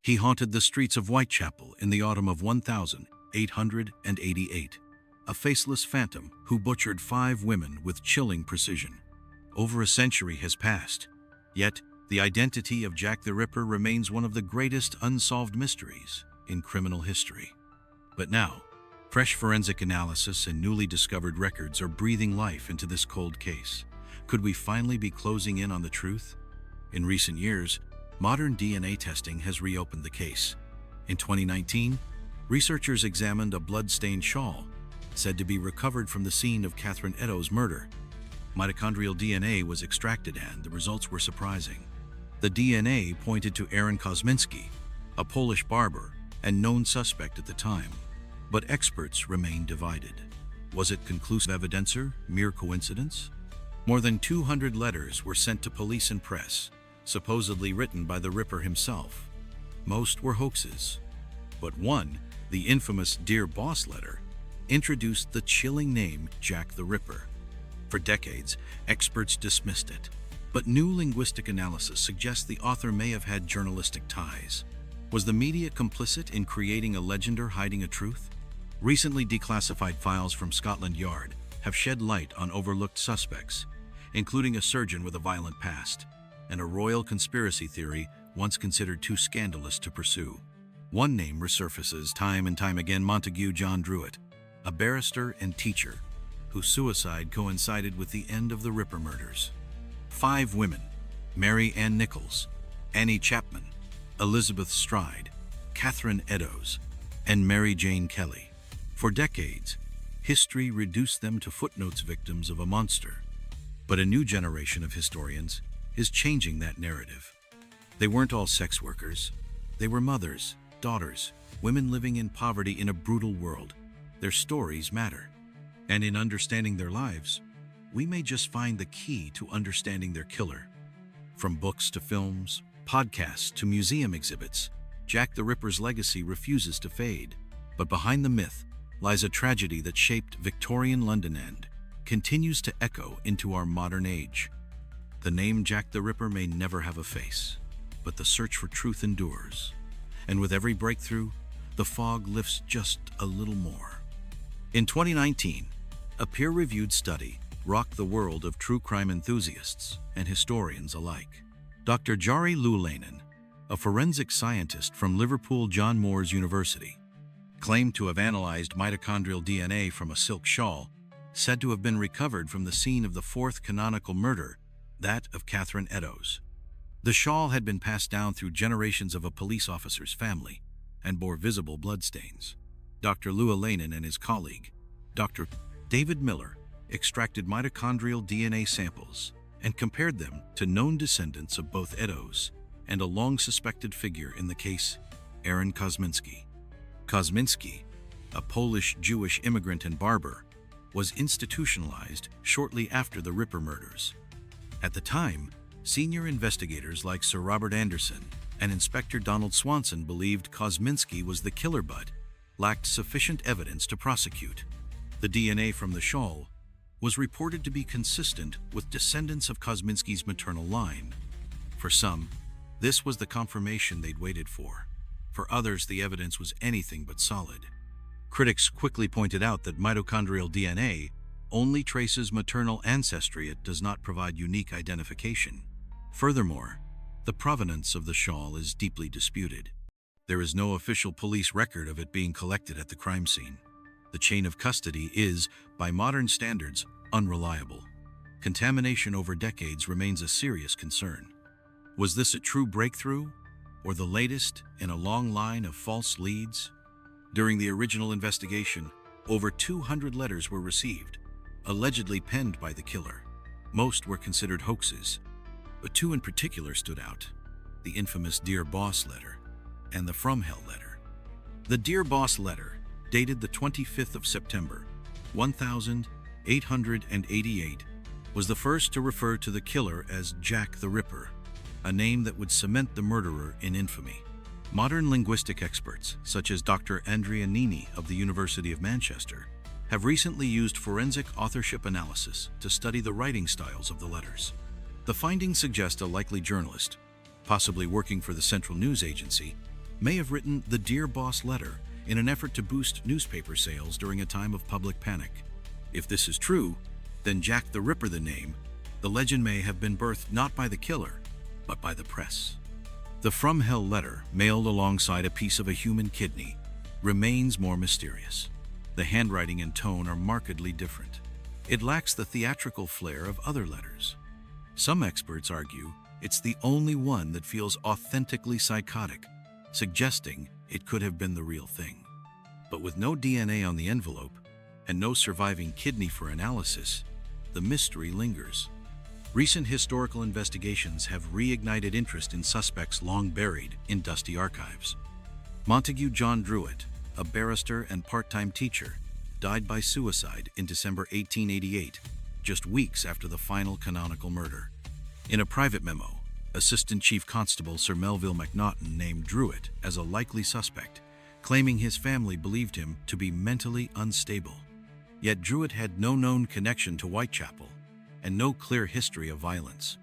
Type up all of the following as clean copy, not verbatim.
He haunted the streets of Whitechapel in the autumn of 1888, a faceless phantom who butchered 5 women with chilling precision. Over a century has passed, yet the identity of Jack the Ripper remains one of the greatest unsolved mysteries in criminal history. But now, fresh forensic analysis and newly discovered records are breathing life into this cold case. Could we finally be closing in on the truth? In recent years, modern DNA testing has reopened the case. In 2019, researchers examined a blood-stained shawl said to be recovered from the scene of Catherine Eddowes' murder. Mitochondrial DNA was extracted and the results were surprising. The DNA pointed to Aaron Kosminski, a Polish barber and known suspect at the time. But experts remain divided. Was it conclusive evidence or mere coincidence? More than 200 letters were sent to police and press, supposedly written by the Ripper himself. Most were hoaxes. But one, the infamous Dear Boss letter, introduced the chilling name Jack the Ripper. For decades, experts dismissed it. But new linguistic analysis suggests the author may have had journalistic ties. Was the media complicit in creating a legend or hiding a truth? Recently declassified files from Scotland Yard have shed light on overlooked suspects, including a surgeon with a violent past, and a royal conspiracy theory once considered too scandalous to pursue. One name resurfaces time and time again: Montague John Druitt, a barrister and teacher whose suicide coincided with the end of the Ripper murders. 5 women: Mary Ann Nichols, Annie Chapman, Elizabeth Stride, Catherine Eddowes, and Mary Jane Kelly. For decades, history reduced them to footnotes, victims of a monster. But a new generation of historians is changing that narrative. They weren't all sex workers. They were mothers, daughters, women living in poverty in a brutal world. Their stories matter. And in understanding their lives, we may just find the key to understanding their killer. From books to films, podcasts to museum exhibits, Jack the Ripper's legacy refuses to fade. But behind the myth lies a tragedy that shaped Victorian London and continues to echo into our modern age. The name Jack the Ripper may never have a face, but the search for truth endures. And with every breakthrough, the fog lifts just a little more. In 2019, a peer-reviewed study rocked the world of true crime enthusiasts and historians alike. Dr. Jari Luulainen, a forensic scientist from Liverpool John Moores University, claimed to have analyzed mitochondrial DNA from a silk shawl said to have been recovered from the scene of the 4th canonical murder, that of Catherine Eddowes. The shawl had been passed down through generations of a police officer's family and bore visible bloodstains. Dr. Luulainen and his colleague, Dr. David Miller, extracted mitochondrial DNA samples and compared them to known descendants of both Eddowes and a long-suspected figure in the case, Aaron Kosminski. Kosminski, a Polish Jewish immigrant and barber, was institutionalized shortly after the Ripper murders. At the time, senior investigators like Sir Robert Anderson and Inspector Donald Swanson believed Kosminski was the killer but lacked sufficient evidence to prosecute. The DNA from the shawl was reported to be consistent with descendants of Kosminski's maternal line. For some, this was the confirmation they'd waited for. For others, the evidence was anything but solid. Critics quickly pointed out that mitochondrial DNA only traces maternal ancestry. It does not provide unique identification. Furthermore, the provenance of the shawl is deeply disputed. There is no official police record of it being collected at the crime scene. The chain of custody is, by modern standards, unreliable. Contamination over decades remains a serious concern. Was this a true breakthrough, or the latest in a long line of false leads? During the original investigation, over 200 letters were received, allegedly penned by the killer. Most were considered hoaxes, but 2 in particular stood out: the infamous Dear Boss letter and the From Hell letter. The Dear Boss letter, dated the 25th of September, 1888, was the first to refer to the killer as Jack the Ripper, a name that would cement the murderer in infamy. Modern linguistic experts, such as Dr. Andrea Nini of the University of Manchester, have recently used forensic authorship analysis to study the writing styles of the letters. The findings suggest a likely journalist, possibly working for the Central News Agency, may have written the Dear Boss letter in an effort to boost newspaper sales during a time of public panic. If this is true, then Jack the Ripper, the name, the legend may have been birthed not by the killer, but by the press. The From Hell letter, mailed alongside a piece of a human kidney, remains more mysterious. The handwriting and tone are markedly different. It lacks the theatrical flair of other letters. Some experts argue it's the only one that feels authentically psychotic, suggesting it could have been the real thing. But with no DNA on the envelope and no surviving kidney for analysis, the mystery lingers. Recent historical investigations have reignited interest in suspects long buried in dusty archives. Montague John Druitt, a barrister and part-time teacher, died by suicide in December 1888, just weeks after the final canonical murder. In a private memo, Assistant Chief Constable Sir Melville Macnaghten named Druitt as a likely suspect, claiming his family believed him to be mentally unstable. Yet Druitt had no known connection to Whitechapel and no clear history of violence.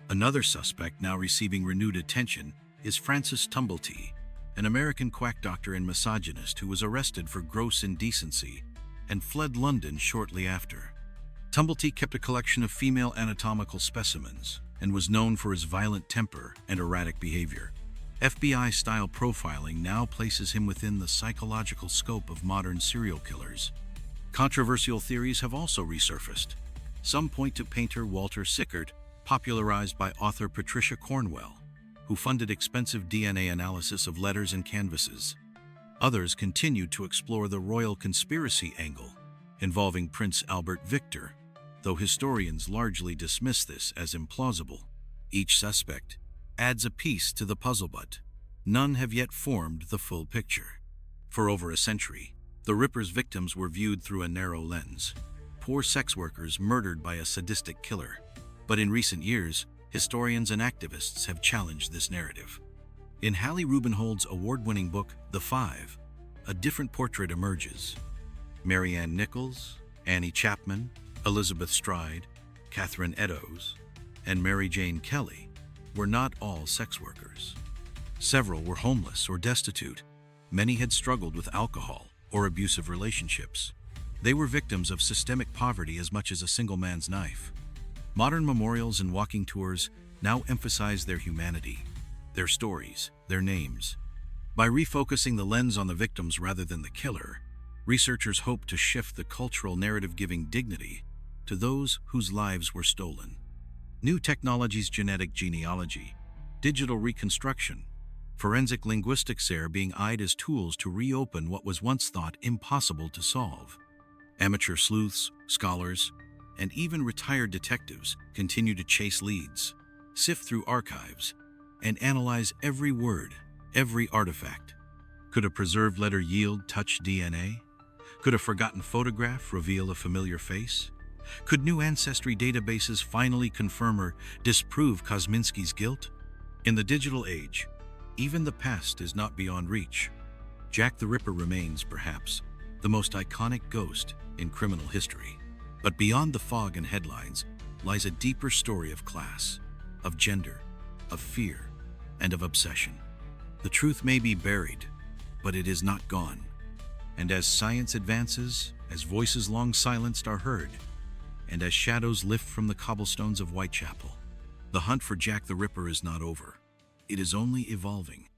Another suspect now receiving renewed attention is Francis Tumblety, an American quack doctor and misogynist who was arrested for gross indecency and fled London shortly after. Tumblety kept a collection of female anatomical specimens and was known for his violent temper and erratic behavior. FBI-style profiling now places him within the psychological scope of modern serial killers. Controversial theories have also resurfaced. Some point to painter Walter Sickert, popularized by author Patricia Cornwell, who funded expensive DNA analysis of letters and canvases. Others continue to explore the royal conspiracy angle, involving Prince Albert Victor, though historians largely dismiss this as implausible. Each suspect adds a piece to the puzzle, but none have yet formed the full picture. For over a century, the Ripper's victims were viewed through a narrow lens. Poor sex workers murdered by a sadistic killer. But in recent years, historians and activists have challenged this narrative. In Hallie Rubenhold's award-winning book, The Five, a different portrait emerges. Mary Ann Nichols, Annie Chapman, Elizabeth Stride, Catherine Eddowes, and Mary Jane Kelly were not all sex workers. Several were homeless or destitute. Many had struggled with alcohol or abusive relationships. They were victims of systemic poverty as much as a single man's knife. Modern memorials and walking tours now emphasize their humanity, their stories, their names. By refocusing the lens on the victims rather than the killer, researchers hope to shift the cultural narrative, giving dignity to those whose lives were stolen. New technologies, genetic genealogy, digital reconstruction, forensic linguistics are being eyed as tools to reopen what was once thought impossible to solve. Amateur sleuths, scholars, and even retired detectives continue to chase leads, sift through archives, and analyze every word, every artifact. Could a preserved letter yield touch DNA? Could a forgotten photograph reveal a familiar face? Could new ancestry databases finally confirm or disprove Kosminski's guilt? In the digital age, even the past is not beyond reach. Jack the Ripper remains, perhaps, the most iconic ghost in criminal history. But beyond the fog and headlines lies a deeper story of class, of gender, of fear, and of obsession. The truth may be buried, but it is not gone. And as science advances, as voices long silenced are heard, and as shadows lift from the cobblestones of Whitechapel, the hunt for Jack the Ripper is not over. It is only evolving.